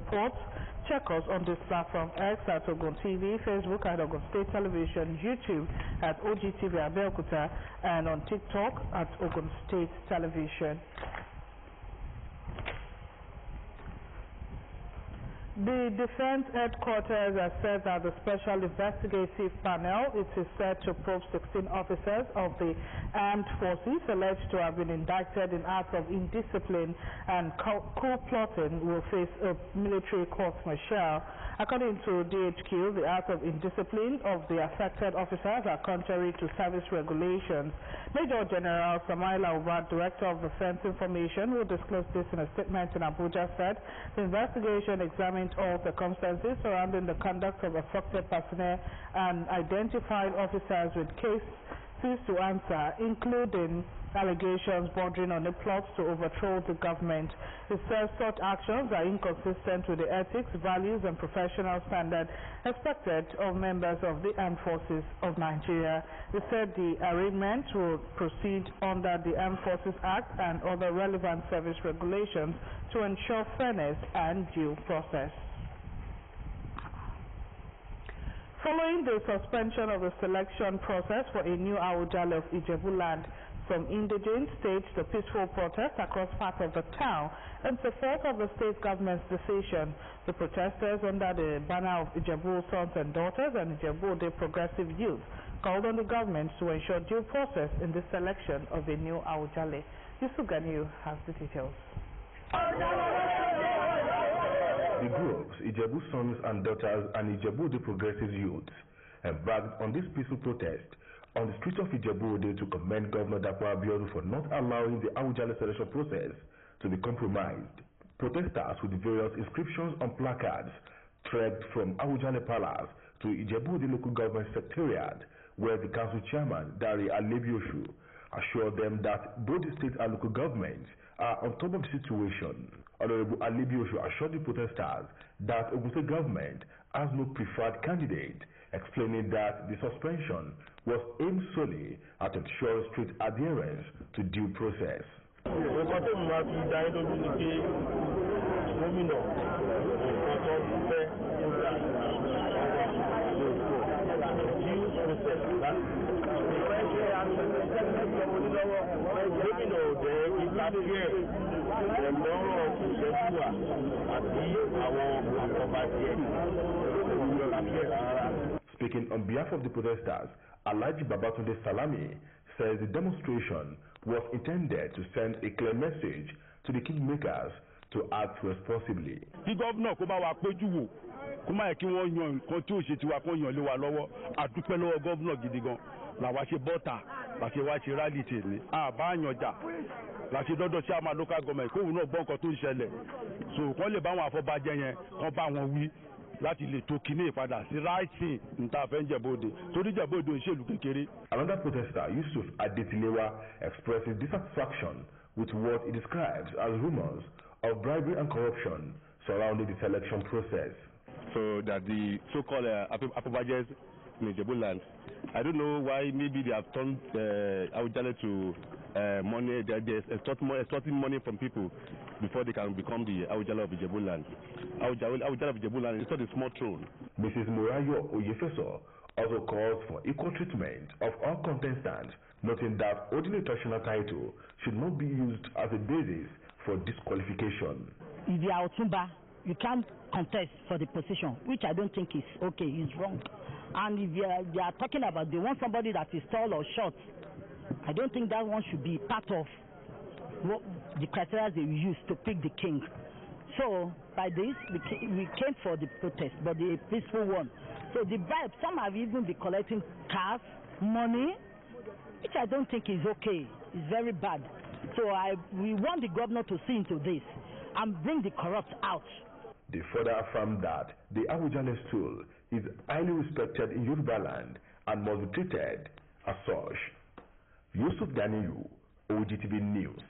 reports. Check us on this platform, X at OGTV, Facebook at Ogun State Television, YouTube at OGTV Abeokuta, and on TikTok at Ogun State Television. The Defense Headquarters has said that the Special Investigative Panel is set to probe 16 officers of the armed forces alleged to have been indicted in acts of indiscipline and coup plotting will face a military court-martial. According to DHQ, the acts of indiscipline of the affected officers are contrary to service regulations. Major General Samaila Uba, Director of Defense Information, who disclosed this in a statement in Abuja, said the investigation examined all circumstances surrounding the conduct of affected personnel and identified officers with cases to answer, including allegations bordering on a plot to overthrow the government. It says such actions are inconsistent with the ethics, values, and professional standards expected of members of the Armed Forces of Nigeria. It said the arraignment will proceed under the Armed Forces Act and other relevant service regulations to ensure fairness and due process. Following the suspension of the selection process for a new Awujale of Ijebu land, some indigents staged a peaceful protest across parts of the town in support of the state government's decision. The protesters, under the banner of Ijebu Sons and Daughters and Ijebu the Progressive Youth, called on the government to ensure due process in the selection of a new Awujale. Yusuf Ganiu has the details. The groups, Ijebu Sons and Daughters and Ijebu the Progressive Youth, embarked on this peaceful protest on the streets of Ijebu to commend Governor Dapo Abiodun for not allowing the Awujale selection process to be compromised. Protesters with various inscriptions on placards trekked from Awujale Palace to Ijebu the local government secretariat, where the council chairman, Dari Alebioshu, assured them that both the state and local governments are on top of the situation. Honorable Alebioshu assured the protesters that Ogun State government has no preferred candidate, explaining that the suspension was aimed solely at ensuring strict adherence to due process. Speaking on behalf of the protesters, Alhaji Babatunde Salami says the demonstration was intended to send a clear message to the kingmakers to act responsibly. The governor kuma ki won yan nkan tí ó ṣe tiwa kon yan lé wa lọ́wọ́ adúpẹ́ lọ́wọ́ governor gidi gan la wa ṣe bota la ṣe wa ṣe rally tèmi ba yanja la ṣe dodo si ama local government ko no gbọ́ nǹkan tó ṣẹlẹ̀ so kon lè bá wọn afọbajẹ yẹn kon bá wọn wí láti lè tó kíní ìpadà sí right thing nta fẹ́ Ìjẹ̀bú-Òde torí Ìjẹ̀bú-Òde ìṣèlú kékeré. Another protester, Yusuf Adetilewa, expressed his dissatisfaction with what he describes as rumors of bribery and corruption surrounding the selection process. So that the so-called Apobajes in Ijebu land, I don't know why maybe they have turned Awujale to money. They're extorting money from people before they can become the Awujale of Ijebu land. Awujale of Ijebu land is not a small throne. Mrs. Murayo Oyefeso also calls for equal treatment of all contestants, noting that ordinary traditional title should not be used as a basis for disqualification. If you are Otumba, you can't contest for the position, which I don't think is okay, is wrong. And if they are talking about they want somebody that is tall or short, I don't think that one should be part of what the criteria they use to pick the king. So by this, we came for the protest, but the peaceful one. So the bribe, some have even been collecting cars, money, which I don't think is okay. It's very bad. So we want the governor to see into this and bring the corrupt out. They further affirmed that the Awujale stool is highly respected in Yoruba land and must be treated as such. Yusuf Ganiu, OGTV News.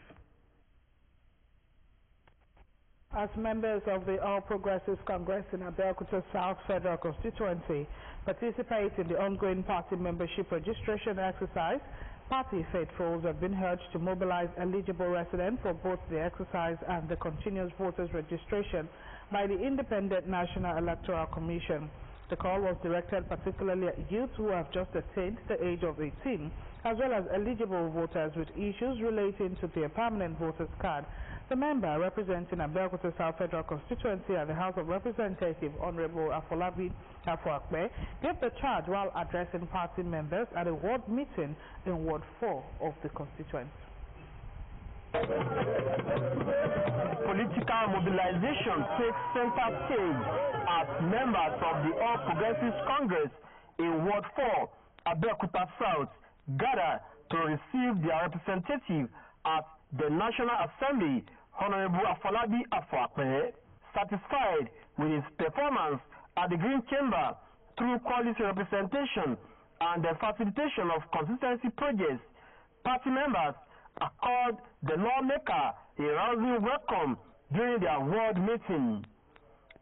As members of the All Progressives Congress in Abeokuta South Federal Constituency participate in the ongoing party membership registration exercise, party faithfuls have been urged to mobilize eligible residents for both the exercise and the continuous voters registration by the Independent National Electoral Commission. The call was directed particularly at youths who have just attained the age of 18, as well as eligible voters with issues relating to their permanent voters card. The member representing Abeokuta South Federal Constituency at the House of Representatives, Honorable Afolabi Afuakpe, gave the charge while addressing party members at a ward meeting in Ward 4 of the constituency. Political mobilization takes center stage as members of the All Progressives Congress in Ward 4, Abeokuta South, gather to receive their representative at the National Assembly, Honorable Afolabi Afuakpe. Satisfied with his performance at the Green Chamber through quality representation and the facilitation of consistency projects, party members accord the lawmaker a rousing welcome during their ward meeting.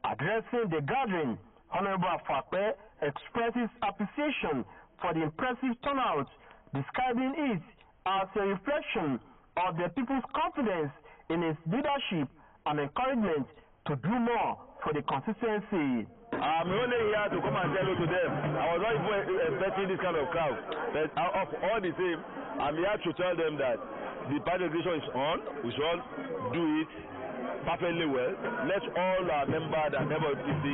Addressing the gathering, Honorable Afuakpe expresses appreciation for the impressive turnout, describing it as a reflection of the people's confidence in his leadership and encouragement to do more for the constituency. I'm only here to come and tell you to them. I was not even expecting this kind of crowd. But of all the same, I'm here to tell them that the party registration is on. We should all do it perfectly well. Let all our members and members of PCC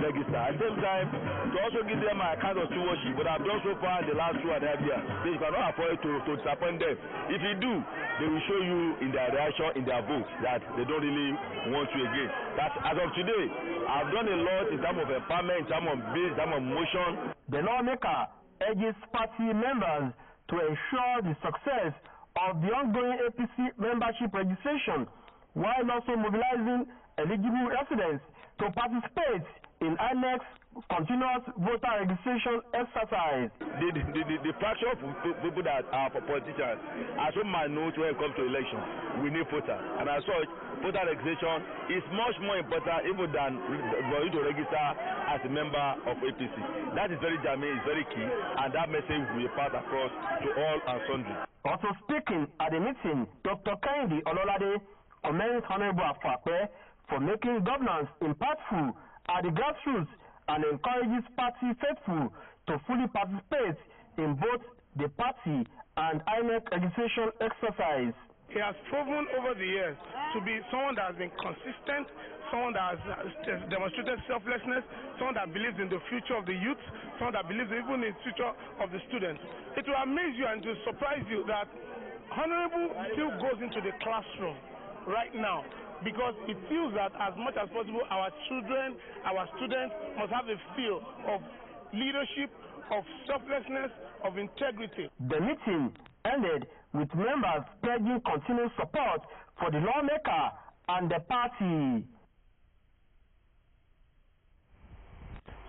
register. At the same time, to also give them my account of stewardship, but I've done so far in the last 2.5 years. So you cannot afford to disappoint them. If you do, they will show you in their reaction, in their vote, that they don't really want you again. That as of today, I've done a lot in terms of empowerment, in terms of bill, in terms of motion. The lawmaker urges party members to ensure the success of the ongoing APC membership registration, while also mobilizing eligible residents to participate in INEC's continuous voter registration exercise. The fraction of people that are for politicians are so minute when it comes to elections. We need voters, and as such, voter registration is much more important even than for you to register as a member of APC. That is very germane, it's very key, and that message will be passed across to all and sundry. Also speaking at the meeting, Dr. Kehinde Ololade commends Honorable Afuakpe for making governance impactful at the grassroots and encourages party faithful to fully participate in both the party and INEC registration exercise. He has proven over the years to be someone that has been consistent, someone that has demonstrated selflessness, someone that believes in the future of the youth, someone that believes even in the future of the students. It will amaze you and it will surprise you that Honorable still goes into the classroom right now, because it feels that as much as possible our children, our students must have a feel of leadership, of selflessness, of integrity. The meeting ended with members pledging continued support for the lawmaker and the party.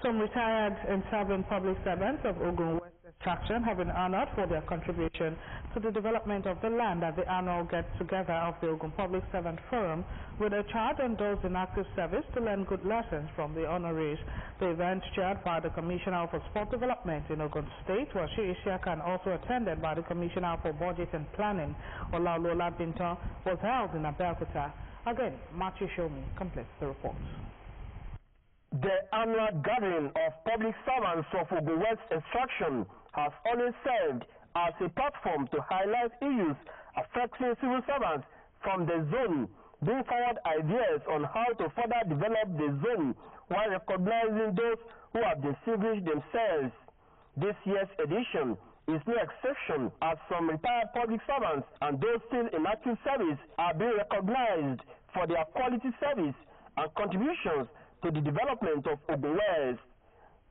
Some retired and serving public servants of Ogun West Extraction have been honored for their contribution to the development of the land at the annual get-together of the Ogun Public Servant Forum, with a charge on those in active service to learn good lessons from the honorees. The event, chaired by the Commissioner for Sport Development in Ogun State, Washi Isiaka, and also attended by the Commissioner for Budget and Planning, Olalola Binton, was held in Abeokuta. Again, Machi Shomi completes the report. The annual gathering of public servants of Ogun West Extraction has always served as a platform to highlight issues affecting civil servants from the zone, bring forward ideas on how to further develop the zone while recognizing those who have distinguished themselves. This year's edition is no exception, as some retired public servants and those still in active service are being recognized for their quality service and contributions to the development of Ogun West.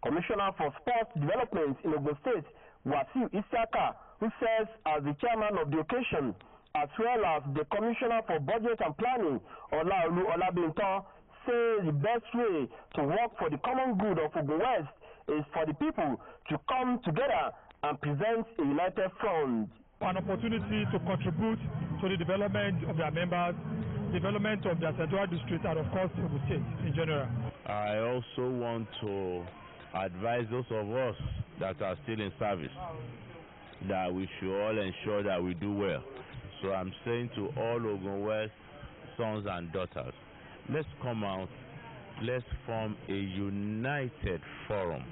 Commissioner for Sports Development in Ogun State, Washi Isiaka, who serves as the chairman of the occasion, as well as the Commissioner for Budget and Planning, Olalola Binton, say the best way to work for the common good of Ogun West is for the people to come together and present a united front. An opportunity to contribute to the development of their members, development of their central district, and of course Ogun State in general. I also want to advise those of us that are still in service that we should all ensure that we do well. So I'm saying to all Ogun West sons and daughters, let's come out let's form a united forum.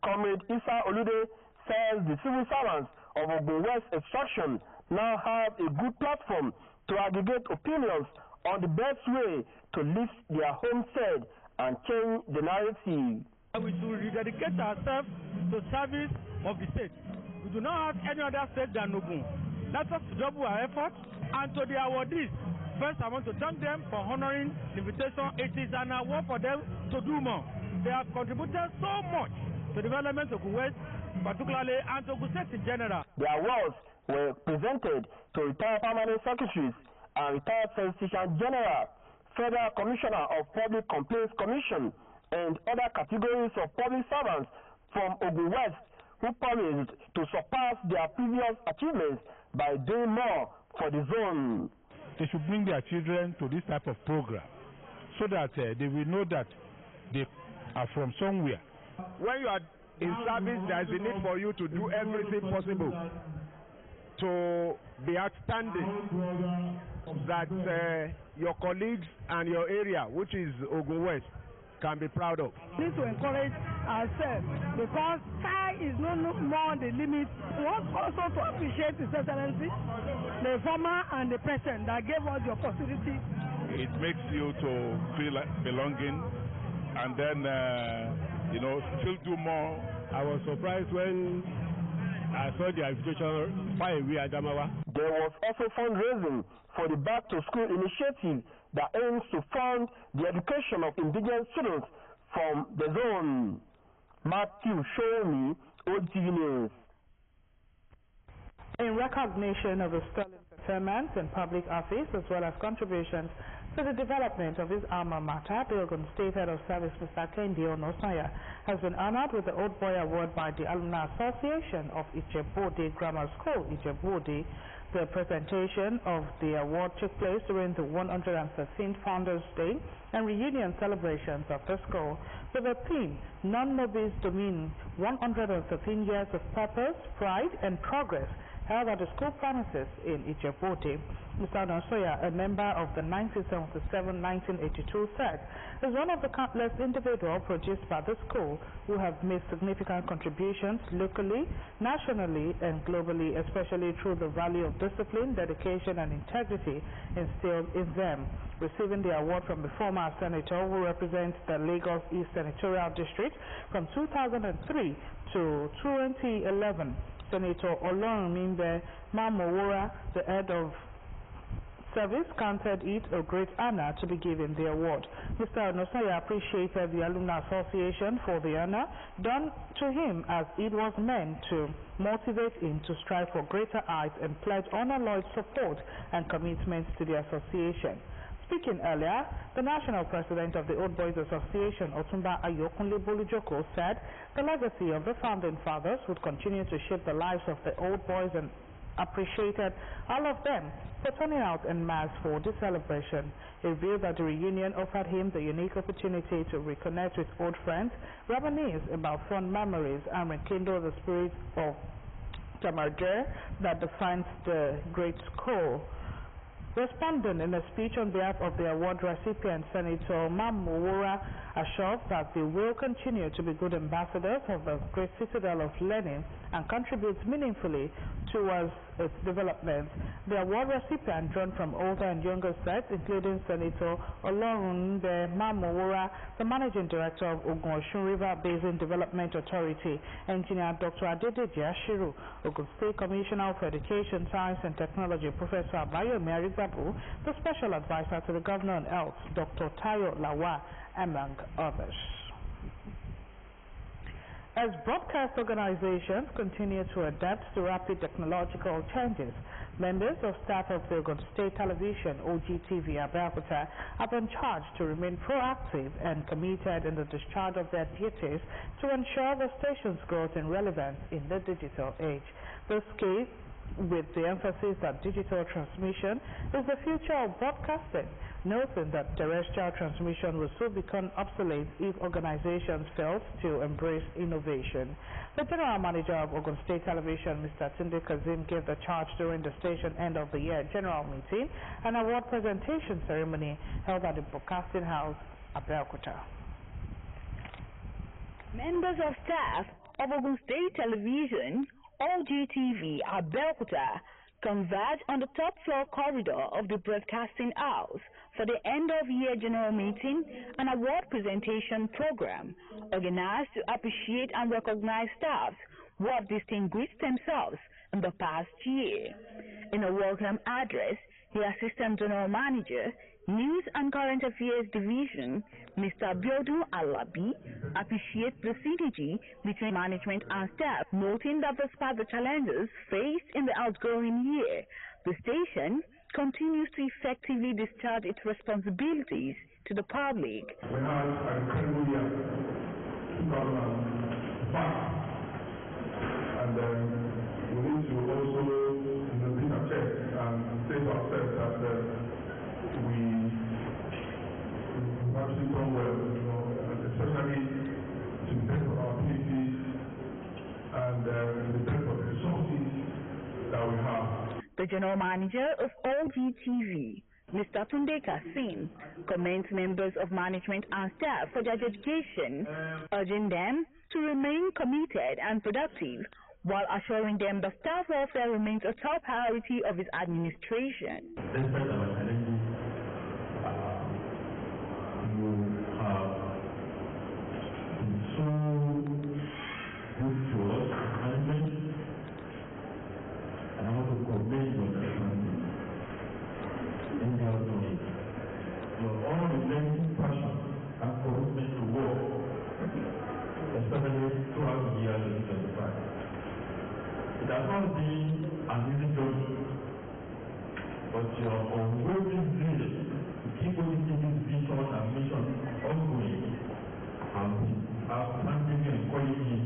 Comrade Issa Olude says the civil servants of Ogun West Extraction now have a good platform to aggregate opinions on the best way to lift their homestead and change the narrative. We should rededicate ourselves to service of the state. We do not have any other state than Ogun. Let us double our efforts. And to the awardees, first I want to thank them for honoring the invitation. It is an award for them to do more. They have contributed so much to the development of Ogun West, particularly, and to Ogun State in general. The awards were presented to retired permanent secretaries and retired Solicitor General, Federal Commissioner of Public Complaints Commission, and other categories of public servants from Ogun West who promised to surpass their previous achievements by doing more for the zone. They should bring their children to this type of program so that they will know that they are from somewhere. When you are in service, there is a need for you to do everything possible to be outstanding, that your colleagues and your area, which is Ogun West, can be proud of. We need to encourage ourselves because sky is no more the limit. We want also to appreciate His Excellency, the former and the present, that gave us the opportunity. It makes you to feel like belonging and then, still do more. I was surprised when I saw the invitation far away at Adamawa. There was also fundraising for the Back to School initiative that aims to fund the education of indigenous students from the zone. Matthew Show-Me, OGTV News. In recognition of his sterling performance in public office as well as contributions to the development of his alma mater, the Ogun State Head of Service, Mr. Kendi Onosanya, has been honored with the Old Boy Award by the Alumni Association of Ijebu-Ode Grammar School, Ijebu-Ode. The presentation of the award took place during the 113th Founders Day and reunion celebrations of the school with the theme, Non Nobis Domini, 113 Years of Purpose, Pride and Progress, held at the school premises in Ijebu-Ode. Mr. Onosoya, a member of the 1977-1982 set, is one of the countless individuals produced by the school who have made significant contributions locally, nationally, and globally, especially through the value of discipline, dedication, and integrity instilled in them. Receiving the award from the former senator who represents the Lagos East Senatorial District from 2003 to 2011, Senator Olorunmimbe Mamowora, the head of service, counted it a great honor to be given the award. Mr. Onosanya appreciated the Alumni Association for the honor done to him, as it was meant to motivate him to strive for greater heights and pledge unalloyed support and commitment to the association. Speaking earlier, the national president of the Old Boys Association, Otumba Ayokunle Bolujoko, said the legacy of the founding fathers would continue to shape the lives of the old boys and appreciated all of them for turning out en masse for this celebration. He revealed that the reunion offered him the unique opportunity to reconnect with old friends, reminisce about fond memories, and rekindle the spirit of camaraderie that defines the great school. Responding in a speech on behalf of the award recipient, Senator Mamowora assured that they will continue to be good ambassadors of the great citadel of learning and contribute meaningfully towards its development. The award recipient, drawn from older and younger sets, including Senator Olorunmimbe Mamowora, the Managing Director of Ogun River Basin Development Authority, Engineer Dr. Adedeji Ashiru, Ogun State Commissioner for Education, Science and Technology, Professor Abayomi Arigbabu, the Special Advisor to the Governor on Health, Dr. Tayo Lawa, among others. As broadcast organizations continue to adapt to rapid technological changes, members of staff of the Ogun State Television, OGTV Abeokuta, have been charged to remain proactive and committed in the discharge of their duties to ensure the station's growth and relevance in the digital age. This case, with the emphasis that digital transmission is the future of broadcasting, noting that terrestrial transmission will soon become obsolete if organizations fail to embrace innovation. The General Manager of Ogun State Television, Mr. Tunde Kazim, gave the charge during the station end of the year general meeting and award presentation ceremony held at the Broadcasting House, Abeokuta. Members of staff of Ogun State Television, OGTV Abeokuta, converge on the top floor corridor of the broadcasting house for the end-of-year general meeting and award presentation program organized to appreciate and recognize staff who have distinguished themselves in the past year. In a welcome address, the Assistant General Manager, News and Current Affairs Division, Mr. Biodun Alabi, appreciates the synergy between management and staff, noting that despite the challenges faced in the outgoing year, the station continues to effectively discharge its responsibilities to the public. We had an incredible year, 2005, and we need to also be checked and say to ourselves that we've actually done well, especially to the best of our abilities and the best of the resources that we have. The General Manager of OGTV, Mr. Tunde Kasim, commends members of management and staff for their dedication, urging them to remain committed and productive while assuring them that staff welfare remains a top priority of his administration. Despite our challenges, you have been so good to us as management, and I want to commend your understanding in your doing. Your all relenting passion and commitment to work, especially throughout the year 2025. It has not been an easy journey, but your unwavering zeal to keep OGTV's vision and mission ongoing have outstanding in quality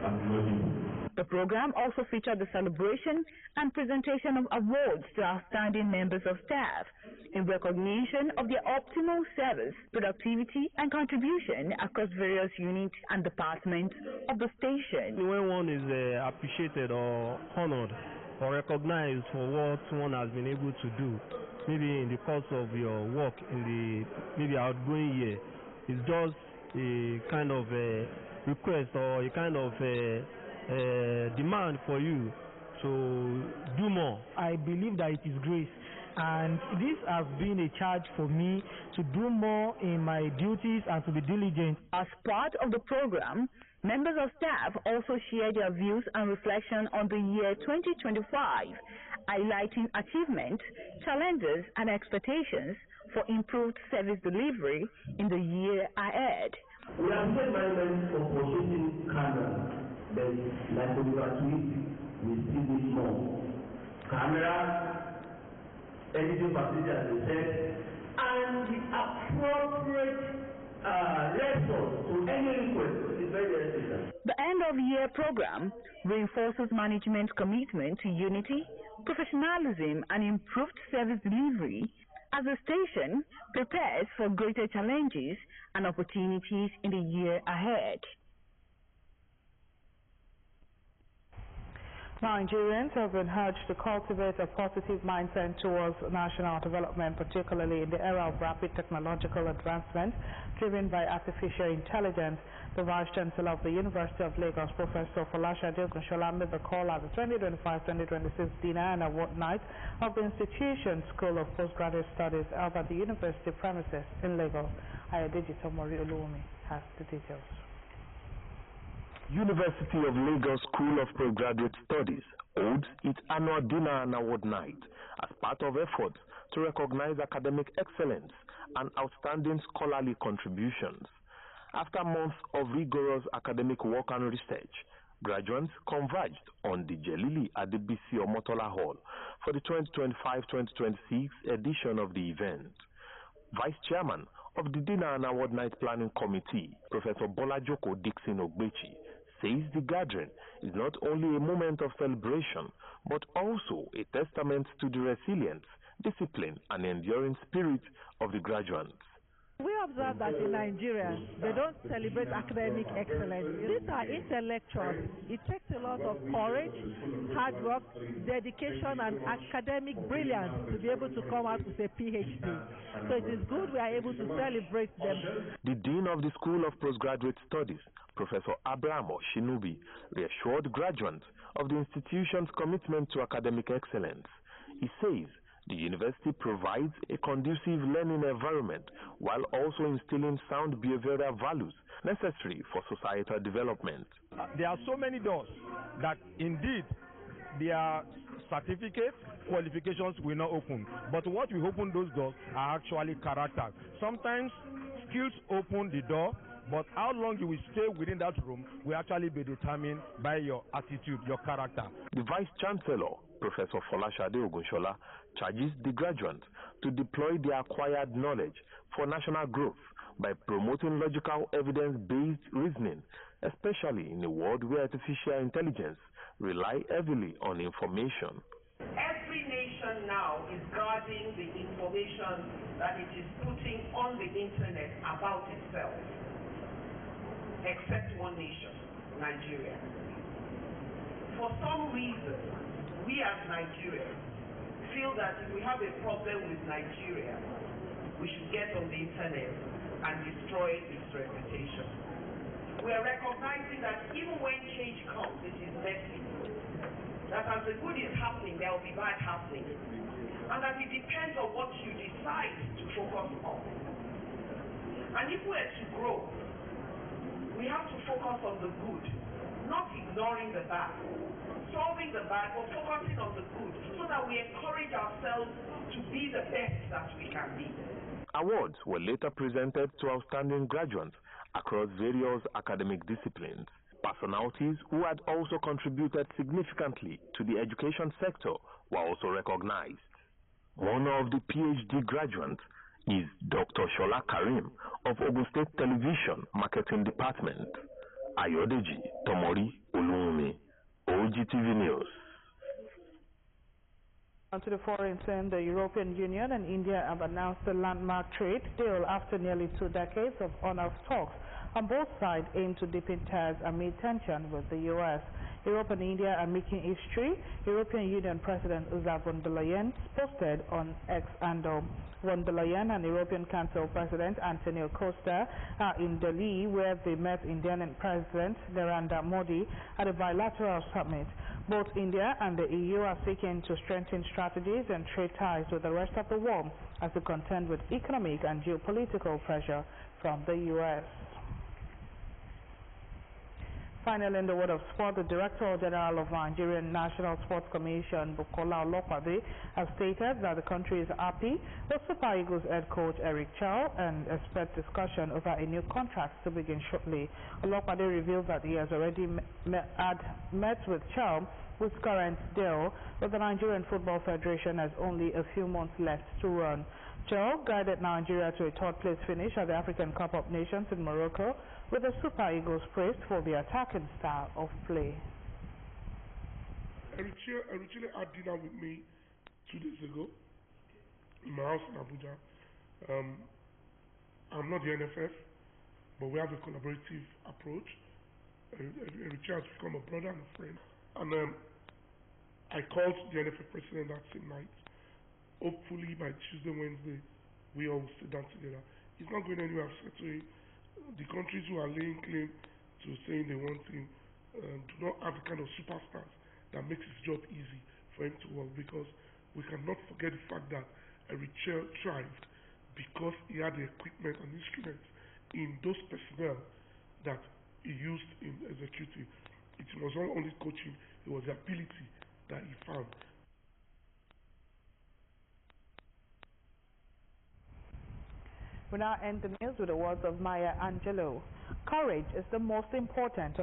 and laudable. The program also featured the celebration and presentation of awards to outstanding members of staff in recognition of their optimal service, productivity, and contribution across various units and departments of the station. When one is appreciated or honored or recognized for what one has been able to do, maybe in the course of your work in the maybe outgoing year, it's just a kind of a request or a kind of demand for you to do more. I believe that it is grace, and this has been a charge for me to do more in my duties and to be diligent. As part of the program, members of staff also shared their views and reflection on the year 2025, highlighting achievements, challenges, and expectations for improved service delivery in the year ahead. We have made management for pursuing cameras, but like we still need more. Cameras, editing facility, as they said, and the appropriate response to any request is very essential. The end-of-year program reinforces management's commitment to unity, professionalism, and improved service delivery as the station prepares for greater challenges and opportunities in the year ahead. Nigerians have been urged to cultivate a positive mindset towards national development, particularly in the era of rapid technological advancement driven by artificial intelligence. The Vice Chancellor of the University of Lagos, Professor Folashade Ogunshola, made the call at the 2025-2026 dinner and award night of the institution's School of Postgraduate Studies held at the university premises in Lagos. Ayodeji Tomori Oluwumi has the details. University of Lagos School of Postgraduate Studies holds its annual dinner and award night as part of efforts to recognize academic excellence and outstanding scholarly contributions. After months of rigorous academic work and research, graduates converged on the Jelili Adebisi Omotola Hall for the 2025-2026 edition of the event. Vice Chairman of the Dinner and Award Night Planning Committee, Professor Bolajoko Dixon Ogbechi, says the gathering is not only a moment of celebration, but also a testament to the resilience, discipline, and enduring spirit of the graduates. We observe that in Nigeria, they don't celebrate academic excellence. These are intellectuals. It takes a lot of courage, hard work, dedication, and academic brilliance to be able to come out with a PhD. So it is good we are able to celebrate them. The Dean of the School of Postgraduate Studies, Professor Abramo Shinubi, reassured graduates of the institution's commitment to academic excellence. He says the university provides a conducive learning environment while also instilling sound behavioral values necessary for societal development. There are so many doors that indeed their certificates, qualifications will not open. But what will open those doors are actually character. Sometimes skills open the door, but how long you will stay within that room will actually be determined by your attitude, your character. The Vice Chancellor, Professor Folashade Ogunshola, charges the graduates to deploy their acquired knowledge for national growth by promoting logical evidence-based reasoning, especially in a world where artificial intelligence rely heavily on information. Every nation now is guarding the information that it is putting on the internet about itself, except one nation, Nigeria. For some reason, we as Nigerians feel that if we have a problem with Nigeria, we should get on the internet and destroy its reputation. We are recognizing that even when change comes, it is messy. That as the good is happening, there will be bad happening. And that it depends on what you decide to focus on. And if we are to grow, we have to focus on the good, not ignoring the bad. Solving the bad, but focusing on the good, so that we encourage ourselves to be the best that we can be. Awards were later presented to outstanding graduates across various academic disciplines. Personalities who had also contributed significantly to the education sector were also recognized. One of the PhD graduates is Dr. Shola Karim of Ogun State Television Marketing Department. Ayodeji Tomori Olunmi, OGTV News. On to the foreign scene, the European Union and India have announced a landmark trade deal after nearly 2 decades of on-off talks. On both sides aim to deepen ties amid tension with the U.S. Europe and India are making history. European Union President Ursula von der Leyen posted on X handle. Von der Leyen and European Council President Antonio Costa are in Delhi, where they met Indian President Narendra Modi at a bilateral summit. Both India and the EU are seeking to strengthen strategies and trade ties with the rest of the world as they contend with economic and geopolitical pressure from the U.S. Finally, in the world of sport, the Director General of Nigerian National Sports Commission, Bukola Olopade, has stated that the country is happy with Super Eagles head coach Eric Chow and expects discussion over a new contract to begin shortly. Olopade revealed that he has already met with Chow, whose current deal with the Nigerian Football Federation has only a few months left to run. Chow guided Nigeria to a third-place finish at the African Cup of Nations in Morocco, with the Super Eagles praised for their attacking style of play. Erichile had dinner with me 2 days ago in my house in Abuja. I'm not the NFF, but we have a collaborative approach. Erichile has become a brother and a friend. And I called the NFF president that same night. Hopefully by Tuesday, Wednesday, we all will sit down together. It's not going anywhere. I've said to him, the countries who are laying claim to saying they want him do not have the kind of superstars that makes his job easy for him to work, because we cannot forget the fact that Erichile thrived because he had the equipment and instruments in those personnel that he used in executive. It was not only coaching, it was the ability that he found. We now end the news with the words of Maya Angelou. Courage is the most important